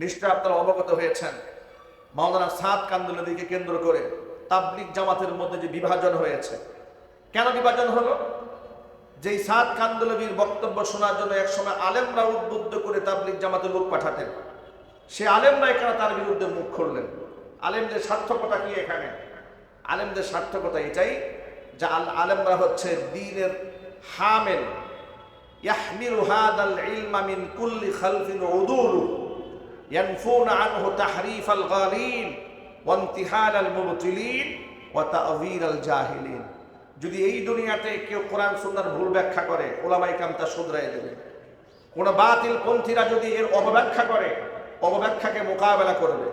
নিশ্চয় আপনারা অবগত হয়েছেন, মাওলানা সাদ কান্দুলভিকে কেন্দ্র করে তাবলিগ জামাতের মধ্যে যে বিভাজন হয়েছে। কেন বিভাজন হলো? যেই সাদ কান্দুলভির বক্তব্য শোনার জন্য একসময় আলেমরা উদ্বুদ্ধ করে তাবলিগ জামাতের লোক পাঠাতেন, সে আলেমরা এখানে তার বিরুদ্ধে মুখ খুললেন। আলেমদের সার্থকতা কি এখানে? আলেমদের সার্থকতা এটাই যে আলেমরা হচ্ছে দ্বীনের হামেল, ইয়াহমিলু হাদাল ইলমা মিন কুল্লি খালফিন উদুল ইয়ানফুনা আনহু তাহরিফাল গালিন ওয়া ইনতিহালাল মুবতিলিন ওয়া তা'যীরাল জাহিলিন। যদি এই দুনিয়াতে কেউ কোরআন সুন্নাহর ভুল ব্যাখ্যা করে, ওলামায়ে কেরাম তা শুধরাই দেবে। কোন বাতিল পন্থীরা যদি এর অপব্যাখ্যা করে, অপব্যাখ্যাকে মোকাবেলা করবে।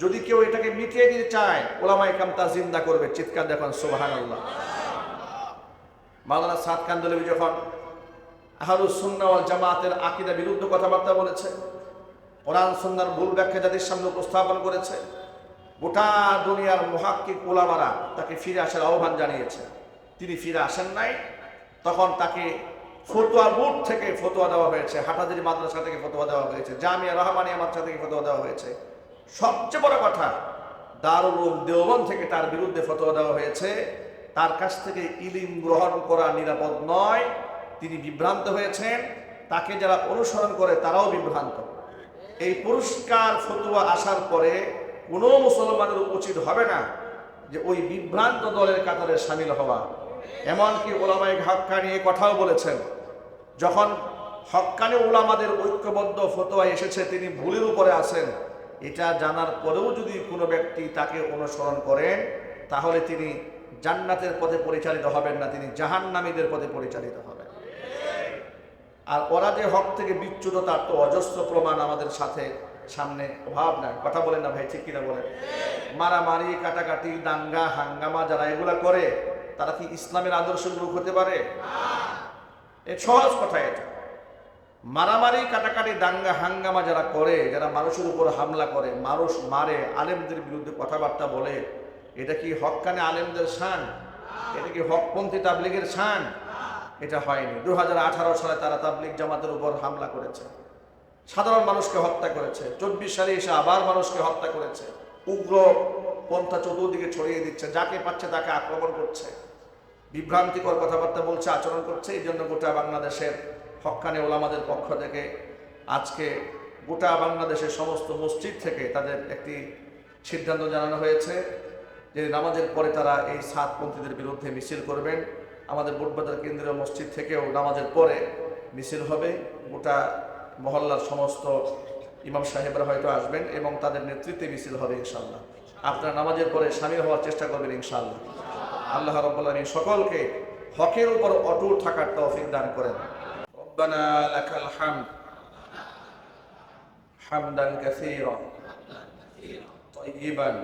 যদি কেউ এটাকে মিটিয়ে দিতে চায়, ওলামায়ে কেরাম তা জিন্দা করবে। চিৎকার দেখুন সুবহানাল্লাহ। মাওলানা সাদ কান্দুলভি যখন আহলুস সুন্নাহ ওয়াল জামাতের আকীদার বিরুদ্ধে কথাবার্তা বলেছে, কোরআন সুন্নাহর ভুল ব্যাখ্যা যাদের সামনে উপস্থাপন করেছে, গোটা দুনিয়ার মুহাক্কিক উলামারা তাকে ফিরে আসার আহ্বান জানিয়েছে। তিনি ফিরে আসেন নাই। তখন তাকে ফতোয়া বোর্ড থেকে ফতোয়া দেওয়া হয়েছে, হাটাজারি মাদ্রাসা থেকে ফতোয়া দেওয়া হয়েছে, জামিয়া রহমানিয়া মাদ্রাসা থেকে ফতোয়া দেওয়া হয়েছে। সবচেয়ে বড় কথা, দারুল উলুম দেওবন্দ থেকে তার বিরুদ্ধে ফতোয়া দেওয়া হয়েছে। তার কাছ থেকে ইলম গ্রহণ করা নিরাপদ নয়। তিনি বিভ্রান্ত হয়েছেন, তাকে যারা অনুসরণ করে তারাও বিভ্রান্ত। এই পুরস্কার ফতোয়া আসার পরে কোনো মুসলমানের উচিত হবে না যে ওই বিভ্রান্ত দলের কাতারে সামিল হওয়া। এমনকি ওলামায়ে হক্কানি এই কথাও বলেছেন, যখন হক্কানি ওলামাদের ঐক্যবদ্ধ ফতোয়া এসেছে তিনি ভুলের উপরে আছেন, এটা জানার পরেও যদি কোনো ব্যক্তি তাকে অনুসরণ করেন তাহলে তিনি জান্নাতের পথে পরিচালিত হবেন না, তিনি জাহান্নামীদের পথে পরিচালিত হবেন। আর ওরা যে হক থেকে বিচ্যুত তার তো অজস্র প্রমাণ আমাদের সাথে সামনে অভাব নাই। কথা বলেন না ভাই, ঠিক কিনা বলেন? মারামারি, কাটাকাটি, দাঙ্গা হাঙ্গামা যারা এগুলা করে তারা কি ইসলামের আদর্শ লোক হতে পারে? এ সহজ কথা। এটা মারামারি, কাটাকাটি, দাঙ্গা হাঙ্গামা যারা করে, যারা মানুষের উপর হামলা করে, মানুষ মারে, আলেমদের বিরুদ্ধে কথাবার্তা বলে, এটা কি হক্কানে আলেমদের শান? এটা কি হকপন্থী তাবলিগের শান? এটা হয়নি। 2018 সালে তারা তাবলিগ জামাতের উপর হামলা করেছে, সাধারণ মানুষকে হত্যা করেছে। 24 সালে এসে আবার মানুষকে হত্যা করেছে। উগ্র পন্থা চতুর্দিকে ছড়িয়ে দিচ্ছে, যাকে পাচ্ছে তাকে আক্রমণ করছে, বিভ্রান্তিকর কথাবার্তা বলছে, আচরণ করছে। এই জন্য গোটা বাংলাদেশের হক্কানি ওলামাদের পক্ষ থেকে আজকে গোটা বাংলাদেশের সমস্ত মসজিদ থেকে তাদের একটি সিদ্ধান্ত জানানো হয়েছে যে নামাজের পরে তারা এই সাতপন্থীদের বিরুদ্ধে মিছিল করবেন। আমাদের বুটবাজার কেন্দ্রীয় মসজিদ থেকেও নামাজের পরে মিছিল হবে। গোটা মহল্লার সমস্ত ইমাম সাহেবরা হয়তো আসবেন এবং তাদের নেতৃত্বে মিছিল হবে ইনশাআল্লাহ। আপনারা নামাজের পরে শামিল হওয়ার চেষ্টা করবেন ইনশাআল্লাহ। আল্লাহ রাব্বুল আলামিন সকলকে হকের উপর অটুট থাকার তৌফিক দান করেন। রব্বানা লাকাল হামদ হামদান কাসীরা তাইয়িবান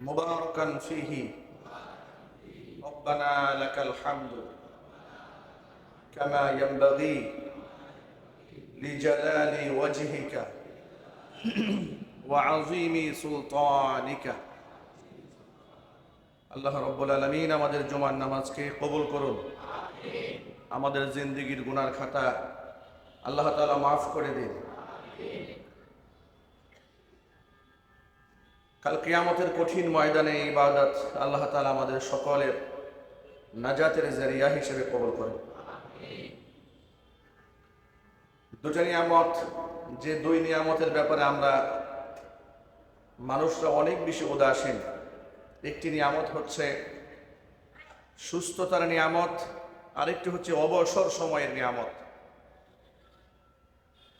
মুবারাকান ফীহি। রব্বানা লাকাল হামদু কামা ইয়ানবাগী লিজালালি ওয়াজহিকা ওয়া আযীমি সুলতানিকা। আল্লাহ রাব্বুল আলামিন আমাদের জুমার নামাজকে কবুল করুন। আমাদের জিন্দেগীর গুনার খাতা আল্লাহ তাআলা মাফ করে দিন। কাল কিয়ামতের কঠিন ময়দানে ইবাদত আল্লাহ তাআলা আমাদের সকলের নাজাতের জরিয়া হিসেবে কবুল করেন। দুটো নিয়ামত, যে দুই নিয়ামতের ব্যাপারে আমরা মানুষরা অনেক বেশি উদাসীন। একটি নিয়ামত হচ্ছে সুস্থতার নিয়ামত, আরেকটি হচ্ছে অবসর সময়ের নিয়ামত।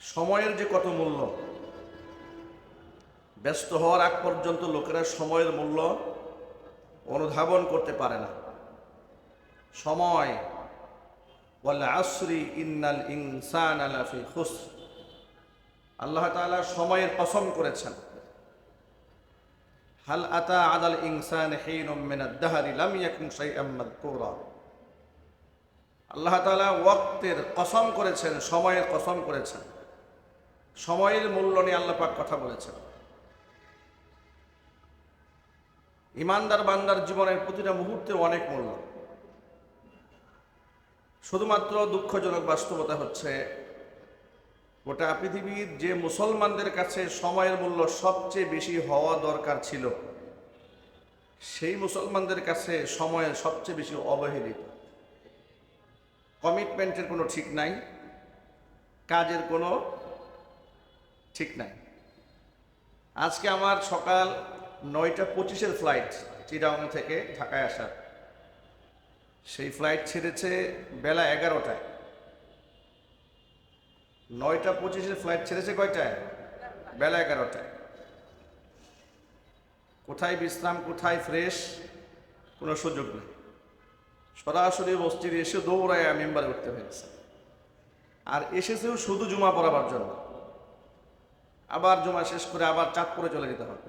সময়ের যে কত মূল্য, ব্যস্ত হওয়ার আগ পর্যন্ত লোকেরা সময়ের মূল্য অনুধাবন করতে পারে না। সময়, ওয়াল আসরি ইন্নাল ইনসানা লাফি খুসর। আল্লাহ তাআলা সময়ের কসম করেছেন। হাল আতা আলাল ইনসানি হিনুম মিনাদ দাহরি লাম ইয়াকুন শাইআম মাযকুরা। আল্লাহ তাআলা ওয়াক্তের কসম করেছেন, সময়ের কসম করেছেন। সময়ের মূল্য নিয়ে আল্লাহ পাক কথা বলেছেন। ইমানদার বান্দার জীবনের প্রতিটা মুহূর্তে অনেক মূল্য। শুধুমাত্র দুঃখজনক বাস্তবতা হচ্ছে গোটা পৃথিবীর যে মুসলমানদের কাছে সময়ের মূল্য সবচেয়ে বেশি হওয়া দরকার ছিল, সেই মুসলমানদের কাছে সময়ের সবচেয়ে বেশি অবহেলিত। কমিটমেন্টের কোনো ঠিক নাই, কাজের কোনো ঠিক নাই। আজকে আমার সকাল 9:25 ফ্লাইট চিটাগং থেকে ঢাকায় আসার। সেই ফ্লাইট ছেড়েছে বেলা 11টায়। 9:25 ফ্লাইট ছেড়েছে কয়টায়? বেলা 11টায়। কোথায় বিশ্রাম, কোথায় ফ্রেশ, কোনো সুযোগ নেই। সরাসরি মসজিদে এসে দৌড়ায় মেম্বারে উঠতে হয়েছে। আর এসেছেও শুধু জুমা পড়াবার জন্য। আবার জুমা শেষ করে আবার চাঁদপুরে চলে যেতে হবে।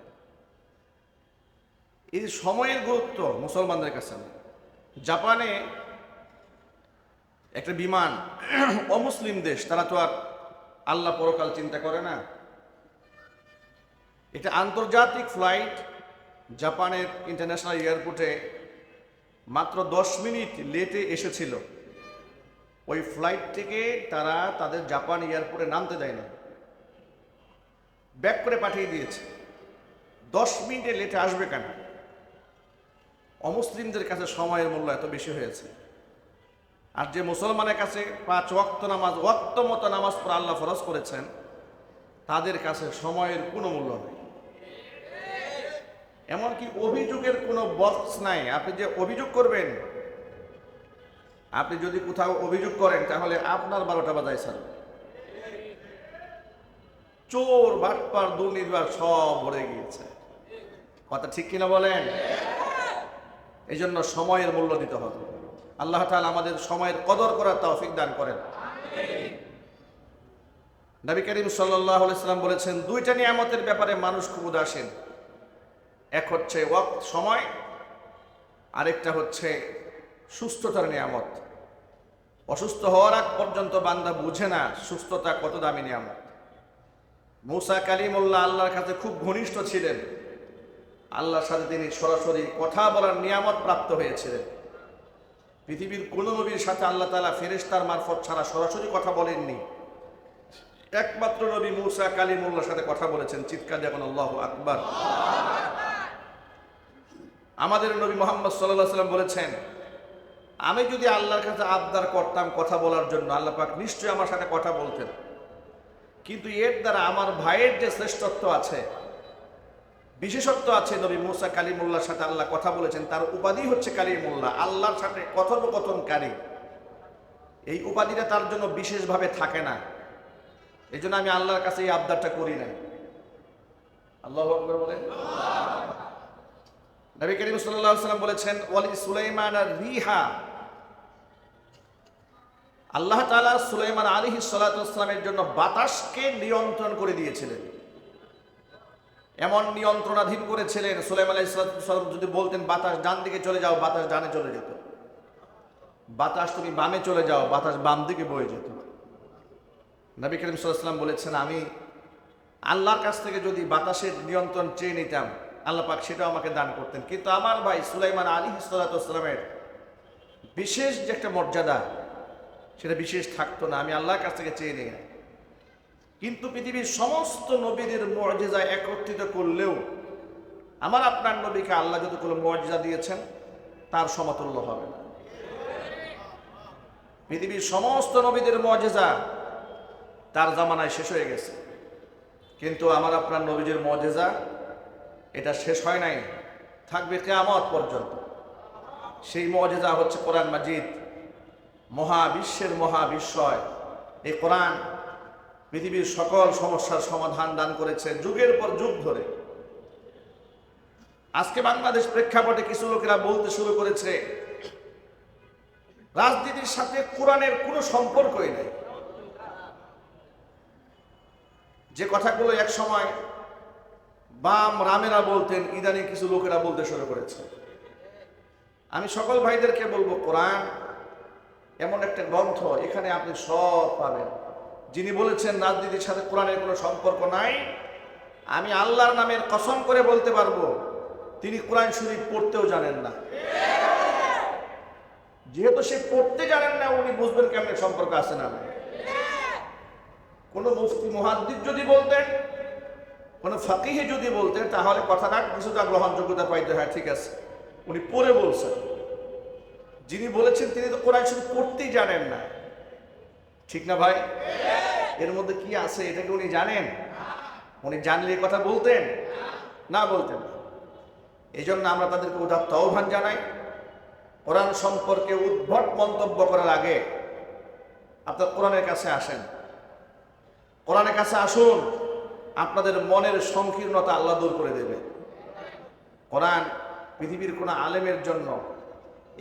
এই সময়ের গুরুত্ব মুসলমানদের কাছে নেই। জাপানে একটা বিমান, অমুসলিম দেশ, তারা তো আর আল্লাহ পরকাল চিন্তা করে না। এটা আন্তর্জাতিক ফ্লাইট, জাপানের ইন্টারন্যাশনাল এয়ারপোর্টে মাত্র 10 মিনিট লেটে এসেছিল। ওই ফ্লাইট থেকে তারা তাদের জাপান এয়ারপোর্টে নামতে দেয় না, ব্যাক করে পাঠিয়ে দিয়েছে। 10 মিনিটে লেটে আসবে কেন? অমুসলিমদের কাছে সময়ের মূল্য এত বেশি হয়েছে। আর যে মুসলমানের কাছে 5 ওয়াক্ত নামাজ, ওয়াক্ত মতো নামাজ পড়া আল্লাহ ফরজ করেছেন, তাদের কাছে সময়ের কোনো মূল্য নেই। এমনকি অভিযোগের কোনো বক্স নাই। আপনি যে অভিযোগ করবেন, আপনি যদি কোথাও অভিযোগ করেন তাহলে আপনার 12টা বাজায় স্যার। চোর, বাটপার, দুর্নীতিবাজ সব ভরে গিয়েছে। কথা ঠিক কিনা বলেন? এই জন্য সময়ের মূল্য দিতে হবে। আল্লাহ তাআলা আমাদের সময়ের কদর করার তৌফিক দান করেন। নবী করিম সাল্লাল্লাহু আলাইহি সাল্লাম বলেছেন, 2টা নিয়ামতের ব্যাপারে মানুষ খুব উদাসীন। এক হচ্ছে ওয়াক্ত, সময়, আরেকটা হচ্ছে সুস্থতার নিয়ামত। অসুস্থ হওয়ার আগ পর্যন্ত বান্দা বুঝে না সুস্থতা কত দামি নিয়ামত। মুসা কালিমুল্লাহ আল্লাহর কাছে খুব ঘনিষ্ঠ ছিলেন। আল্লাহর সাথে তিনি সরাসরি কথা বলার নিয়ামত প্রাপ্ত হয়েছিলেন। পৃথিবীর কোন নবীর সাথে আল্লাহ তাআলা ফেরেশতার মারফত ছাড়া সরাসরি কথা বলেননি। একমাত্র নবী মুসা কালিমুল্লাহর সাথে কথা বলেছেন। চিৎকার দেবেন আল্লাহু আকবার। আমাদের নবী মুহাম্মদ সাল্লাল্লাহু আলাইহি ওয়াসাল্লাম বলেছেন, আমি যদি আল্লাহর কাছে আবদার করতাম কথা বলার জন্য, আল্লাহ পাক নিশ্চয়ই আমার সাথে কথা বলতেন। কিন্তু এর দ্বারা আমার ভাইয়ের যে শ্রেষ্ঠত্ব আছে, বিশেষত্ব আছে, নবী মুসা কালিমুল্লাহর সাথে আল্লাহ কথা বলেছেন, তার উপাধি হচ্ছে কালিমুল্লাহ, আল্লাহর সাথে কথোপকথনকারী। এই উপাধিটা তার জন্য বিশেষভাবে থাকে না। এই জন্য আমি আল্লাহর কাছে এই আবদারটা করি না। আল্লাহু আকবার বলেন। নবী করিম সাল্লাল্লাহু আলাইহি ওয়াসাল্লাম বলেছেন, ওয়ালি সুলাইমান রিহা, আল্লাহ তাআলা সুলাইমান আলাইহিস সালাতু ওয়াস সালামের জন্য বাতাসকে নিয়ন্ত্রণ করে দিয়েছিলেন। এমন নিয়ন্ত্রণাধীন করেছিলেন, সুলাইমান আলাইহিস সালাতু ওয়াস সালাম যদি বলতেন বাতাস ডান দিকে চলে যাও, বাতাস ডানে চলে যেত। বাতাস তুমি বামে চলে যাও, বাতাস বাম দিকে বয়ে যেত। নবী করিম সাল্লাল্লাহু আলাইহি ওয়াসাল্লাম বলেছেন, আমি আল্লাহর কাছ থেকে যদি বাতাসের নিয়ন্ত্রণ চেয়ে নিতাম, আল্লাহ পাক সেটাও আমাকে দান করতেন। কিন্তু আমার ভাই সুলাইমান আলাইহিস সালাতু ওয়াস সালামের বিশেষ যে একটা মর্যাদা, সেটা বিশেষ থাকতো না। আমি আল্লাহর কাছ থেকে চেয়ে নিই না। কিন্তু পৃথিবীর সমস্ত নবীদের মুআজিজা একত্রিত করলেও আমার আপনার নবীকে আল্লাহ যতগুলো মুআজিজা দিয়েছেন তার সমতুল্য হবে না। পৃথিবীর সমস্ত নবীদের মুআজিজা তার জামানায় শেষ হয়ে গেছে, কিন্তু আমার আপনার নবীদের মুআজিজা এটা শেষ হয় নাই, থাকবে কিয়ামত পর্যন্ত। সেই মুআজিজা হচ্ছে কোরআন মাজিদ, মহাবিশ্বের মহাবিশ্বয়। এই কোরআন পৃথিবীর সকল সমস্যার সমাধান দান করেছে যুগের পর যুগ ধরে। আজকে বাংলাদেশ প্রেক্ষাপটে কিছু লোকেরা বলতে শুরু করেছে রাজনীতির সাথে কোরআনের কোনো সম্পর্কই নেই। যে কথাগুলো এক সময় বাম রামেরা বলতেন, ইদানিং কিছু লোকেরা বলতে শুরু করেছে। আমি সকল ভাইদেরকে বলবো, কোরআন এমন একটা গ্রন্থ, এখানে আপনি সব পাবেন। যিনি বলেছেন রাজনীতির সাথে কোরআনের কোনো সম্পর্ক নাই, আমি আল্লাহর নামের কসম করে বলতে পারবো তিনি কোরআন শরীফ পড়তেও জানেন না। যেহেতু সে পড়তে জানেন না, উনি বুঝবেন কেমন সম্পর্ক আছে না। কোনো মুফতি মুহাদ্দিস যদি বলতেন, কোনো ফাকিহে যদি বলতেন, তাহলে কথাটা কিছুটা গ্রহণযোগ্যতা পাইতে হয়, ঠিক আছে উনি পড়ে বলছেন। যিনি বলেছেন তিনি তো কোরআন শরীফ পড়তেই জানেন না, ঠিক না ভাই? এর মধ্যে কি আছে এটা কি উনি জানেন? উনি জানলে কথা বলতেন না, বলতেন না। এই জন্য আমরা তাদেরকে উদাত্ত আহ্বান জানাই, কোরআন সম্পর্কে উদ্ভট মন্তব্য করার আগে আপনার কোরআনের কাছে আসেন, কোরআনের কাছে আসুন, আপনাদের মনের সংকীর্ণতা আল্লাহ দূর করে দেবে। কোরআন পৃথিবীর কোনো আলেমের জন্য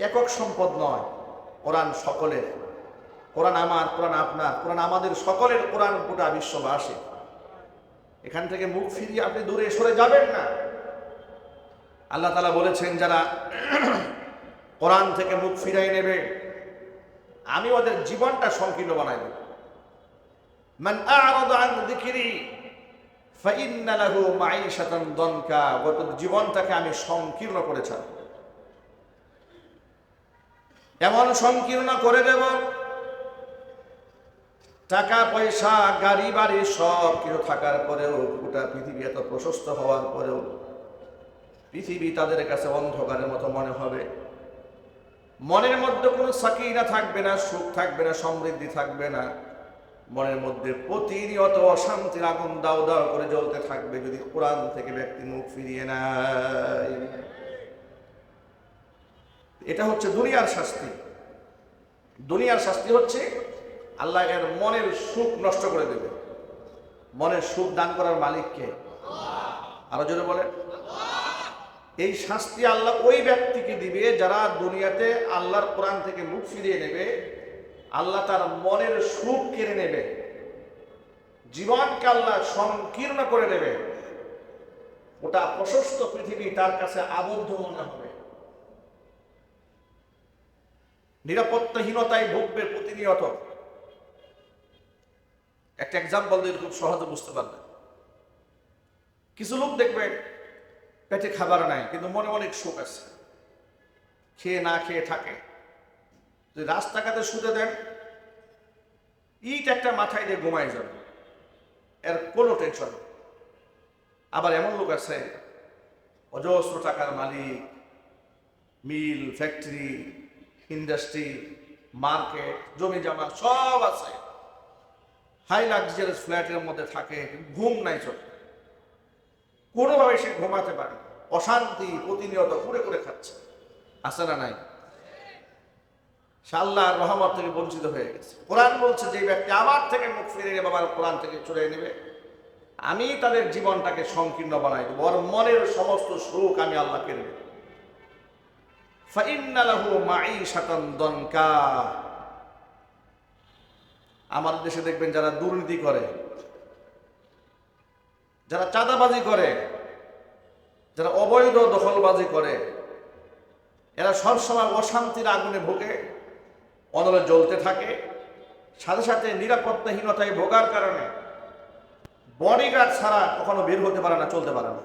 একক সম্পদ নয়, কোরআন সকলের। কোরআন আমার, কোরআন আপনার, কোরআন আমাদের সকলের, কোরআন গোটা বিশ্ববাসী। এখান থেকে মুখ ফিরিয়ে আপনি দূরে সরে যাবেন না। আল্লাহ তাআলা বলেছেন যারা কোরআন থেকে মুখ ফিরাই নেবে আমি ওদের জীবনটা সংকীর্ণ বানাই দেব। মান আ'রাদা আন যিকরি ফাইন্না লাহু মাঈশাতান দনকা, ওদের জীবনটাকে আমি সংকীর্ণ করে ছাড়ব, এমন সংকীর্ণ করে দেব টাকা পয়সা গাড়ি বাড়ি সব কিছু থাকার পরেও, গোটা পৃথিবী এত প্রশস্ত হওয়ার পরেও পৃথিবী তাদের কাছে অন্ধকারের মতো মনে হবে। মনের মধ্যে কোনো সাকিনা থাকবে না, সুখ থাকবে না, সমৃদ্ধি থাকবে না। মনের মধ্যে প্রতিনিয়ত অশান্তির আগুন দাও দাও করে জ্বলতে থাকবে যদি কোরআন থেকে ব্যক্তি মুখ ফিরিয়ে নেয়। এটা হচ্ছে দুনিয়ার শাস্তি। দুনিয়ার শাস্তি হচ্ছে আল্লাহ এর মনের সুখ নষ্ট করে দেবে। মনের সুখ দান করার মালিককে, আরো জোরে বলেন। এই শাস্তি আল্লাহ ওই ব্যক্তিকে দিবে যারা দুনিয়াতে আল্লাহর কোরআন থেকে মুখ ফিরিয়ে নেবে। আল্লাহ তার মনের সুখ কেড়ে নেবে, জীবনকে আল্লাহ সংকীর্ণ করে দেবে। ওটা প্রশস্ত পৃথিবী তার কাছে আবদ্ধ মনে হবে, নিরাপত্তাহীনতায় ভুগবে প্রতিনিয়ত। একটা এক্সাম্পল দিয়ে খুব সহজে বুঝতে পারবেন। কিছু লোক দেখবেন পেটে খাবার নাই কিন্তু মনে অনেক সুখ আছে, খেয়ে না খেয়ে থাকে। যদি রাস্তাঘাটে শুতে দেন, ইট একটা মাথায় দিয়ে ঘুমায় যাবে, এর কোনো টেনশন। আবার এমন লোক আছে অজস্র টাকার মালিক, মিল, ফ্যাক্টরি, ইন্ডাস্ট্রি, মার্কেট, জমি জমা সব আছে, হাই লাক্সারিয়াস ফ্ল্যাটের মধ্যে থাকে, ঘুম নাই চোখে, কোনোভাবে সে ঘুমাতে পারে, অশান্তি প্রতিনিয়ত করে করে খাচ্ছে, আছে না নাই? সে আল্লাহর রহমত থেকে বঞ্চিত হয়ে গেছে। কোরআন বলছে যে ব্যক্তি আমার থেকে মুখ ফিরিয়ে নেবে, আমার কোরআন থেকে চলে নেবে, আমি তাদের জীবনটাকে সংকীর্ণ বানাই দেবো, ওর মনের সমস্ত সুখ আমি আল্লাহ কেড়ে নেব। ফাইন্না লাহু মাঈশাতান দনকা। আমাদের দেশে দেখবেন যারা দুর্নীতি করে, যারা চাঁদাবাজি করে, যারা অবৈধ দখলবাজি করে, এরা সবসময় অশান্তির আগুনে ভোগে, অনলে জ্বলতে থাকে। সাথে সাথে নিরাপত্তাহীনতায় ভোগার কারণে বডিগার্ড ছাড়া কখনো বের হতে পারে না, চলতে পারে না,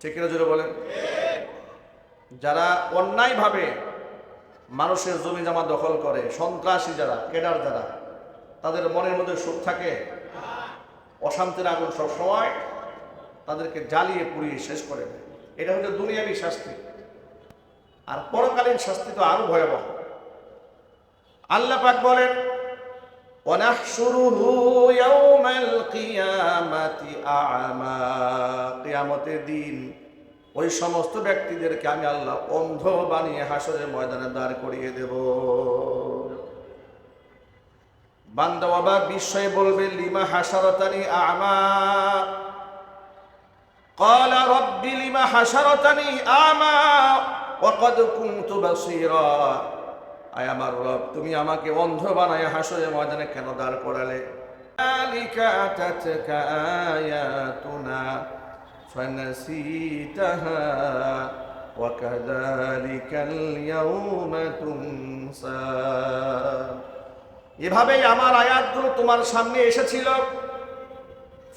ঠিক কিনা জোরে বলেন? যারা অন্যায়ভাবে মানুষের জমি জমা দখল করে, সন্ত্রাসী যারা, ক্যাডার যারা, তাদের মনের মধ্যে সুখ থাকে, অশান্তির আগুন সবসময় তাদেরকে জ্বালিয়ে পুড়িয়ে শেষ করে দেয়। এটা হচ্ছে দুনিয়াবী শাস্তি। আর পরকালীন শাস্তি তো আরো ভয়াবহ। আল্লাহ পাক বলেন, ওয়ানাহশুরুহু ইয়াওমাল কিয়ামাতি আ'মা। কিয়ামতের দিন ওই সমস্ত ব্যক্তিদেরকে আমি আল্লাহ অন্ধ বানিয়ে হাসরের ময়দানে দাঁড় করিয়ে দেব। বান্দা অবাক বিস্ময়ে বলবে, লিমা হাশারাতানি আ'মা। ক্বালা রাব্বি লিমা হাশারাতানি আ'মা ওয়া ক্বাদ কুনতু বাসীরা। আয় আমার রব, তুমি আমাকে অন্ধ বানায় হাসরের ময়দানে কেন দাঁড় করালে? যালিকা আতাতকা আয়াতুনা ফানাসিতাহা ওয়া কাযালিকাল ইয়াওমা তুনসা। এভাবেই আমার আয়াতগুলো তোমার সামনে এসেছিল,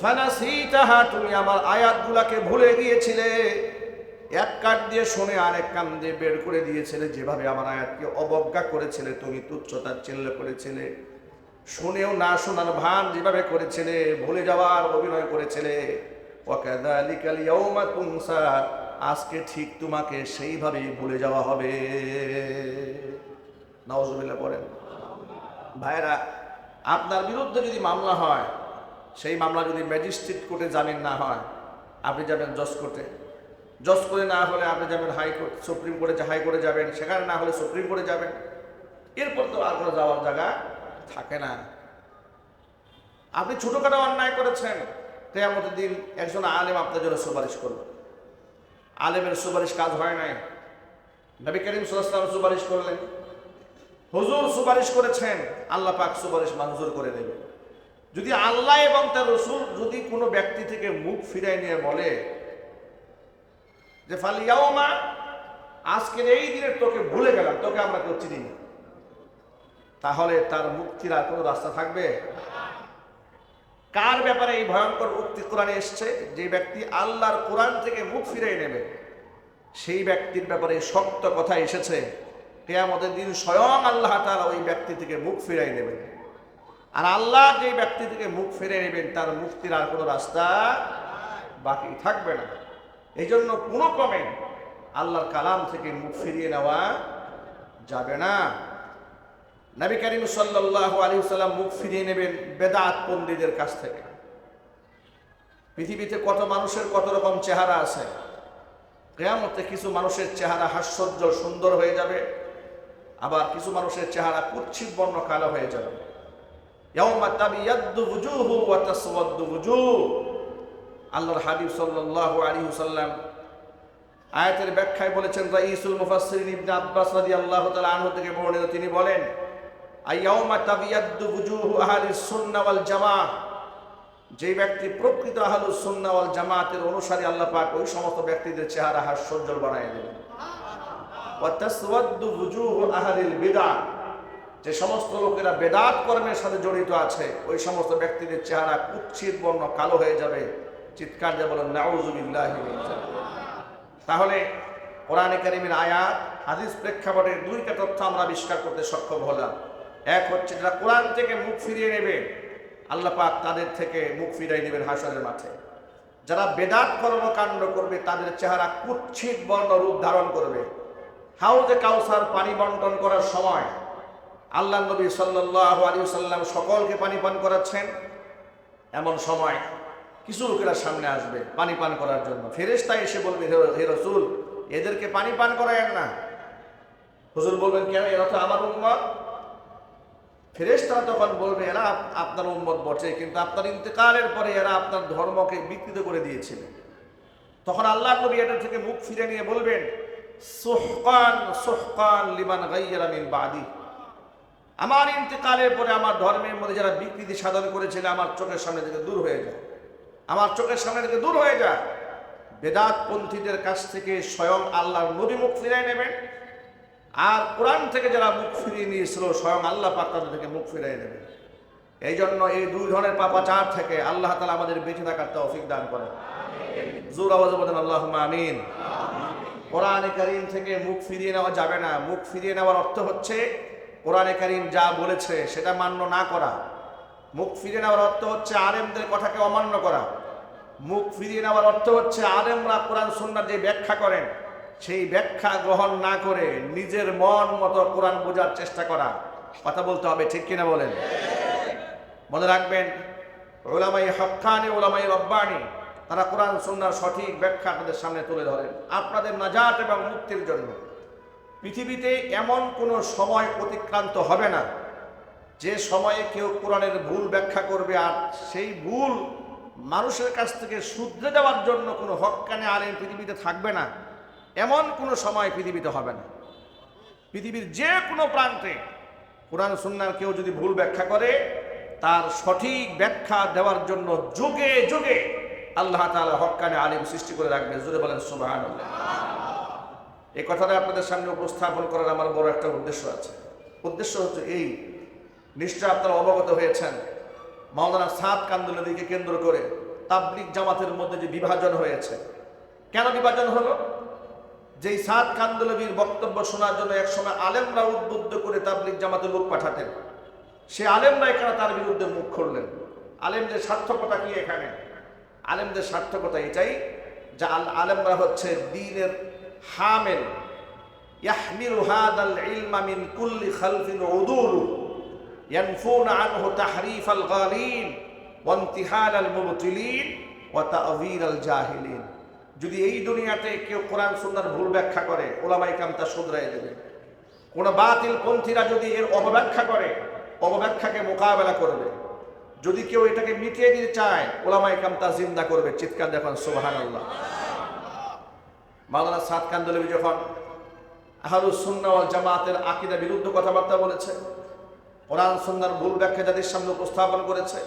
ফানাসিতাহা, তুমি আমার আয়াতগুলোকে ভুলে গিয়েছিলে, এক কান দিয়ে শুনে আরেক কান দিয়ে বের করে দিয়েছিলে। যেভাবে আমার আয়াতকে অবজ্ঞা করেছিলে, তুমি তুচ্ছতাচ্ছিল্য করেছিলে, শুনেও না শোনার ভান যেভাবে করেছিলে, ভুলে যাওয়ার অভিনয় করেছিলে, ওয়াকাযালিকাল ইয়াউমা তুনসা, আজকে ঠিক তোমাকে সেইভাবেই ভুলে যাওয়া হবে। নাউজুবিল্লাহ পড়েন। ভাইরা, আপনার বিরুদ্ধে যদি মামলা হয়, সেই মামলা যদি ম্যাজিস্ট্রেট কোর্টে জামিন না হয়, আপনি যাবেন জজ কোর্টে। জজ কোর্টে না হলে আপনি যাবেন হাইকোর্ট, সুপ্রিম কোর্টে, হাইকোর্টে যাবেন, সেখানে না হলে সুপ্রিম কোর্টে যাবেন। এরপর তো আর কোনো যাওয়ার জায়গা থাকে না। আপনি ছোটখাটো অন্যায় করেছেন, কিয়ামতের দিন একজন আলেম আপনার জন্য সুপারিশ করবে। আলেমের সুপারিশ কাজ হয় নাই। নবী করিম সাল্লাল্লাহু আলাইহি ওয়াসাল্লাম সুপারিশ করলেন, হুজুর সুপারিশ করেছেন, আল্লাহ পাক সুপারিশ মঞ্জুর করে নেবে। যদি আল্লাহ এবং তার রাসূল যদি কোনো ব্যক্তি থেকে মুখ ফিরায় নিয়ে বলে যে ফাল ইয়াউমা, আজকের এই দিনের তোকে ভুলে গেলাম, তোকে আমরা কেউ চিনি না, তাহলে তার মুক্তির আর কোনো রাস্তা থাকবে? কার ব্যাপারে এই ভয়ঙ্কর উক্তি কোরআনে এসছে? যে ব্যক্তি আল্লাহর কোরআন থেকে মুখ ফিরিয়ে নেবে, সেই ব্যক্তির ব্যাপারে শক্ত কথা এসেছে, কিয়ামতের দিন স্বয়ং আল্লাহ তাআলা ওই ব্যক্তি থেকে মুখ ফিরিয়ে নেবেন। আর আল্লাহ যে ব্যক্তি থেকে মুখ ফিরিয়ে নেবেন, তার মুক্তির আর কোনো রাস্তা বাকি থাকবে না। এই জন্য কোনো ক্রমে আল্লাহর কালাম থেকে মুখ ফিরিয়ে নেওয়া যাবে না। নবী করিম সাল্লাল্লাহু আলাইহি ওয়াসাল্লাম মুখ ফিরিয়ে নেবেন বেদাত পণ্ডিতদের কাছ থেকে। পৃথিবীতে কত মানুষের কত রকম চেহারা আছে। কিয়ামতে কিছু মানুষের চেহারা হাস্যোজ্জ্বল সুন্দর হয়ে যাবে, আবার কিছু মানুষের চেহারা কুৎসিত বর্ণ কালো হয়ে যাবে। ইয়াউমা তাবিয়াদ্দু ওয়ুজুহু ওয়া তাসওয়াদ্দু ওয়ুজুহ। আল্লাহর হাবিব সাল্লাল্লাহু আলাইহি ওয়াসাল্লাম আয়াতের ব্যাখ্যায় বলেছেন, রাইসুল মুফাসসিরিন ইবনে আব্বাস রাদিয়াল্লাহু তাআলা আনহু থেকে বর্ণিত, তিনি বলেন, আইয়াউমা তাবিয়াদ্দু ওয়ুজুহু আহলিস সুন্নাহ ওয়াল জামাআহ। যে ব্যক্তি প্রকৃত আহলুস সুন্নাহ ওয়াল জামাতের অনুসারী, আল্লাহ পাক ওই সমস্ত ব্যক্তিদের চেহারা হাস্যোজ্জ্বল বানায় দেবেন। ওয়া তাসওয়াদ্দু ওয়ুজুহু আহলিল বিদআহ। যে সমস্ত লোকেরা বেদাত কর্মের সাথে জড়িত আছে, ওই সমস্ত ব্যক্তিদের চেহারা কুৎসিত বর্ণ কালো হয়ে যাবে। চিৎকার দিয়ে বলেন নাউযুবিল্লাহি মিন যালিক। তাহলে কোরআনে কারীমের আয়াত হাদিস প্রেক্ষাপটে দুইটা তথ্য আমরা আবিষ্কার করতে সক্ষম হলাম। এক হচ্ছে, যারা কোরআন থেকে মুখ ফিরিয়ে নেবে, আল্লাহ পাক তাদের থেকে মুখ ফিরিয়ে নেবেন হাসরের মাঠে। যারা বেদাত কর্মকাণ্ড করবে, তাদের চেহারা কুৎসিত বর্ণ রূপ ধারণ করবে। হাউজে কাউসার পানি বন্টন করার সময় আল্লাহ নবী সাল্লাল্লাহু আলাইহি ওয়াসাল্লাম সকলকে পানি পান করাচ্ছেন। এমন সময় কিছু লোকেরা সামনে আসবে পানি পান করার জন্য। ফেরেশতা এসে বলবে, হে রাসূল, এদেরকে পানি পান করায়েন না। হুজুর বলবেন, কেন? এরা তো আমার উম্মত। ফেরেশতারা তখন বলবে, এরা আপনার উম্মত বটে, কিন্তু আপনার ইন্তেকালের পরে এরা আপনার ধর্মকে বিকৃত করে দিয়েছিল। তখন আল্লাহ নবী এদের থেকে মুখ ফিরে নিয়ে বলবেন, সুহকান সুহকান লিমান গায়্যারা মিন বাদি। আমার ইন্তেকালের পরে আমার ধর্মের মধ্যে যারা বিকৃতি সাধন করেছিল, আমার চোখের সামনে থেকে দূর হয়ে যায়, আমার চোখের সামনে থেকে দূর হয়ে যায়। বেদাত পন্থীদের কাছ থেকে স্বয়ং আল্লাহর নবী মুখ ফিরিয়ে নেবেন, আর কোরআন থেকে যারা মুখ ফিরিয়ে নিয়েছিল, স্বয়ং আল্লাহ পাক তাদের থেকে মুখ ফিরিয়ে নেবেন। এই জন্য এই দুই ধরনের পাপাচার থেকে আল্লাহ তাআলা আমাদের বেঁচে থাকার তৌফিক দান করেন। জোর আওয়াজে বলেন আল্লাহুম্মা আমিন। কোরআনে কারীম থেকে মুখ ফিরিয়ে নেওয়া যাবে না। মুখ ফিরিয়ে নেওয়ার অর্থ হচ্ছে কোরআনে কারীম যা বলেছে সেটা মান্য না করা। মুখ ফিরিয়ে নেওয়ার অর্থ হচ্ছে আলেমদের কথাকে অমান্য করা। মুখ ফিরিয়ে নেওয়ার অর্থ হচ্ছে আলেমরা কোরআন সুন্নাহর যে ব্যাখ্যা করেন, সেই ব্যাখ্যা গ্রহণ না করে নিজের মন মতো কোরআন বোঝার চেষ্টা করা। কথা বলতে হবে, ঠিক কিনা বলেন? মনে রাখবেন, উলামায়ে হক্কানি, উলামায়ে রব্বানি, তারা কোরআন সুন্নাহর সঠিক ব্যাখ্যা আপনাদের সামনে তুলে ধরেন আপনাদের নাজাত এবং মুক্তির জন্য। পৃথিবীতে এমন কোনো সময় অতিক্রান্ত হবে না যে সময়ে কেউ কোরআনের ভুল ব্যাখ্যা করবে, আর সেই ভুল মানুষের কাছ থেকে শুধরে দেওয়ার জন্য কোনো হক্কানি আলেম পৃথিবীতে থাকবে না। এমন কোনো সময় পৃথিবীতে হবে না। পৃথিবীর যে কোনো প্রান্তে কোরআন সুন্নাহর কেউ যদি ভুল ব্যাখ্যা করে, তার সঠিক ব্যাখ্যা দেওয়ার জন্য যুগে যুগে আল্লাহ তাআলা হক্কানি আলেম সৃষ্টি করে রাখবেন। জোরে বলেন সুবহানাল্লাহ। এই কথাটা আপনাদের সামনে উপস্থাপন করার আমার বড় একটা উদ্দেশ্য আছে। উদ্দেশ্য হচ্ছে এই, নিশ্চয় আপনারা অবগত হয়েছেন, মাওলানা সাদ কান্দুলভিকে কেন্দ্র করে তাবলিগ জামাতের মধ্যে যে বিভাজন হয়েছে। কেন বিভাজন হলো? যেই সাদ কান্দুলভির বক্তব্য শোনার জন্য একসময় আলেমরা উদ্বুদ্ধ করে তাবলিগ জামাতে লোক পাঠাতেন, সে আলেমরাই কেন তার বিরুদ্ধে মুখ খুললেন? আলেমদের সার্থকতা কি এখানে? আলেমদের সার্থকতা এটাই যে আলেমরা হচ্ছে দ্বীনের হামেল, ইয়াহমিলু হাদাল ইলমা মিন কুল্লি খালফিন উদুলু ইয়ানফুনা আনহু তাহরিফাল গালিন ওয়া ইনতিহালাল মুবতিলিন ওয়া তা'যীরাল জাহিলিন। যদি এই দুনিয়াতে কেউ কোরআন সুন্নাহর ভুল ব্যাখ্যা করে, ওলামায়ে কেরাম তা শুধরাই দেবে। কোন বাতিল পন্থীরা যদি এর অপব্যাখ্যা করে, অপব্যাখ্যাকে মোকাবেলা করবে। যদি কেউ এটাকে মিটিয়ে দিতে চায়, ওলামায়ে কেরাম তা জিন্দা করবে। চিৎকার দেখুন সুবহানাল্লাহ। মাওলানা সাদ কান্দহলভী যখন আহলুস সুন্নাহ ওয়াল জামাতের আকীদা বিরুদ্ধ কথাবার্তা বলেছে, কোরআন সুন্নাহর ভুল ব্যাখ্যা যাদের সামনে উপস্থাপন করেছে,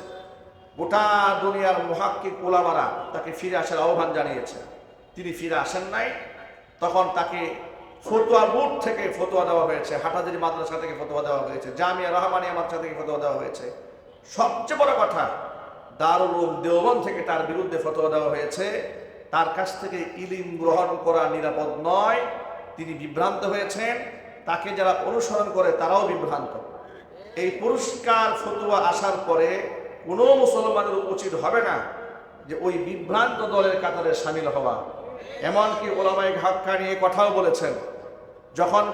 গোটা দুনিয়ার মুহাক্কিক উলামারা তাকে ফিরে আসার আহ্বান জানিয়েছে। তিনি ফিরে আসেন নাই। তখন তাকে ফতোয়া বোর্ড থেকে ফতোয়া দেওয়া হয়েছে, হাটাজারি মাদ্রাসা থেকে ফতোয়া দেওয়া হয়েছে, জামিয়া রহমানিয়া মাদ্রাসা থেকে ফতোয়া দেওয়া হয়েছে। সবচেয়ে বড় কথা, দারুল উলুম দেওবন্দ থেকে তার বিরুদ্ধে ফতোয়া দেওয়া হয়েছে। তার কাছ থেকে ইলম গ্রহণ করা নিরাপদ নয়। তিনি বিভ্রান্ত হয়েছেন, তাকে যারা অনুসরণ করে তারাও বিভ্রান্ত। এই পরিষ্কার ফতোয়া আসার পরে কোনো মুসলমানের উচিত হবে না যে ওই বিভ্রান্ত দলের কাতারে সামিল হওয়া। এমনকি ওলামায়ে হক্কানি এই কথাও বলেছেন, যখন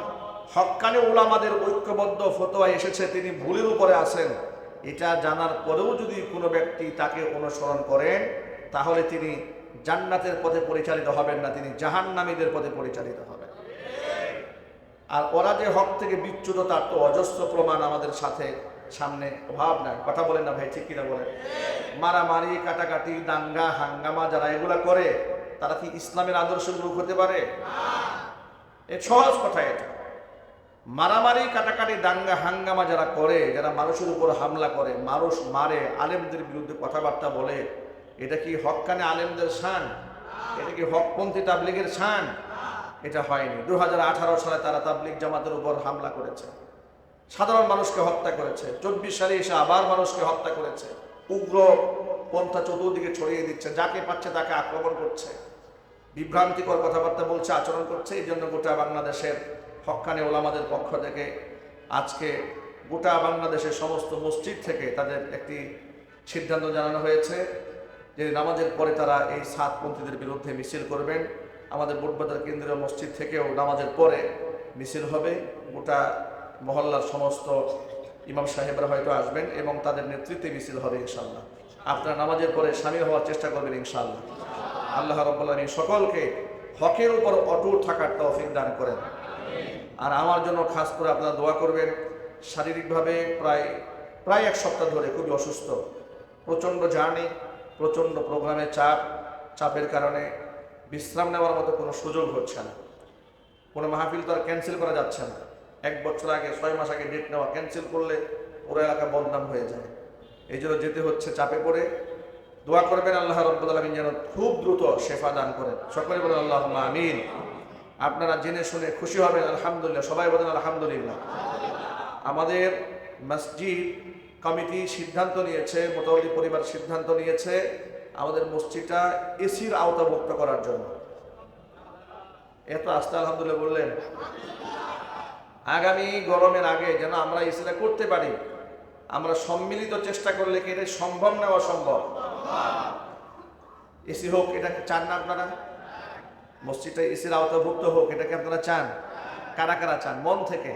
হক্কানি উলামাদের ঐক্যবদ্ধ ফতোয়া এসেছে তিনি ভুলের উপরে আছেন, এটা জানার পরেও যদি কোনো ব্যক্তি তাকে অনুসরণ করেন তাহলে তিনি জান্নাতের পথে পরিচালিত হবেন না, তিনি জাহান্নামীদের পথে পরিচালিত হবেন। আর ওরা যে হক থেকে বিচ্যুত তার তো অজস্র প্রমাণ আমাদের সাথে সামনে অভাব নাই। কথা বলেন না ভাই, ঠিক কিনা বলেন? মারামারি, কাটাকাটি, দাঙ্গা হাঙ্গামা যারা এগুলা করে তারা কি ইসলামের আদর্শের লোক হতে পারে? এ সহজ কথা। এটা মারামারি, কাটাকাটি, দাঙ্গা হাঙ্গামা যারা করে, যারা মানুষের উপর হামলা করে, মানুষ মারে, আলেমদের বিরুদ্ধে কথাবার্তা বলে, এটা কি হক্কানে আলেমদের শান? এটা কি হকপন্থী তাবলীগের শান? এটা হয়নি। 2018 সালে তারা তাবলীগ জামাতের উপর হামলা করেছে, সাধারণ মানুষকে হত্যা করেছে। 24 সালে এসে আবার মানুষকে হত্যা করেছে। উগ্র পন্থা চতুর্দিকে ছড়িয়ে দিচ্ছে, যাকে পাচ্ছে তাকে আক্রমণ করছে, বিভ্রান্তিকর কথাবার্তা বলছে, আচরণ করছে। এই জন্য গোটা বাংলাদেশের হক্কানি ওলামাদের পক্ষ থেকে আজকে গোটা বাংলাদেশের সমস্ত মসজিদ থেকে তাদের একটি সিদ্ধান্ত জানানো হয়েছে যে নামাজের পরে তারা এই সাতপন্থীদের বিরুদ্ধে মিছিল করবেন। আমাদের বুটবাজার কেন্দ্রীয় মসজিদ থেকেও নামাজের পরে মিছিল হবে। গোটা মহল্লার সমস্ত ইমাম সাহেবরা হয়তো আসবেন এবং তাদের নেতৃত্বে মিছিল হবে ইনশাআল্লাহ। আপনারা নামাজের পরে শামিল হওয়ার চেষ্টা করবেন ইনশাআল্লাহ। আল্লাহ রাব্বুল আলামিন সকলকে হকের উপর অটুট থাকার তৌফিক দান করেন। আর আমার জন্য খাস করে আপনারা দোয়া করবেন। শারীরিকভাবে প্রায় এক সপ্তাহ ধরে খুবই অসুস্থ, প্রচণ্ড জার্নি, প্রচণ্ড প্রোগ্রামের চাপের কারণে বিশ্রাম নেওয়ার মতো কোনো সুযোগ হচ্ছে না। কোনো মাহফিল তো আর ক্যান্সেল করা যাচ্ছে না। 1 বছর আগে 6 মাস আগে ডেট নেওয়া, ক্যান্সেল করলে পুরো এলাকা বদনাম হয়ে যায়। এই জন্য যেতে হচ্ছে চাপে পড়ে। দোয়া করবেন আল্লাহ রাব্বুল আলামিন যেন খুব দ্রুত শেফা দান করেন। সকলে বলেন আল্লাহুম্মা আমিন। আপনারা জেনে শুনে খুশি হবেন আলহামদুলিল্লাহ। সবাই বলেন আলহামদুলিল্লাহ। আমাদের মসজিদ কমিটি সিদ্ধান্ত নিয়েছে, মোতাওয়াল্লি পরিবার সিদ্ধান্ত নিয়েছে আমাদের মসজিদটা এসির আওতাভুক্ত করার জন্য। এত আস্তে আলহামদুলিল্লাহ বললেন। আগামী গরমের আগে যেন আমরা এসিটা করতে পারি। আমরা সম্মিলিত চেষ্টা করলে কি এটা সম্ভব না অসম্ভব? এসি হোক, এটা চান না আপনারা? মসজিদটা এসির আওতাভুক্ত হোক, এটাকে আপনারা চান? কারা কারা চান মন থেকে?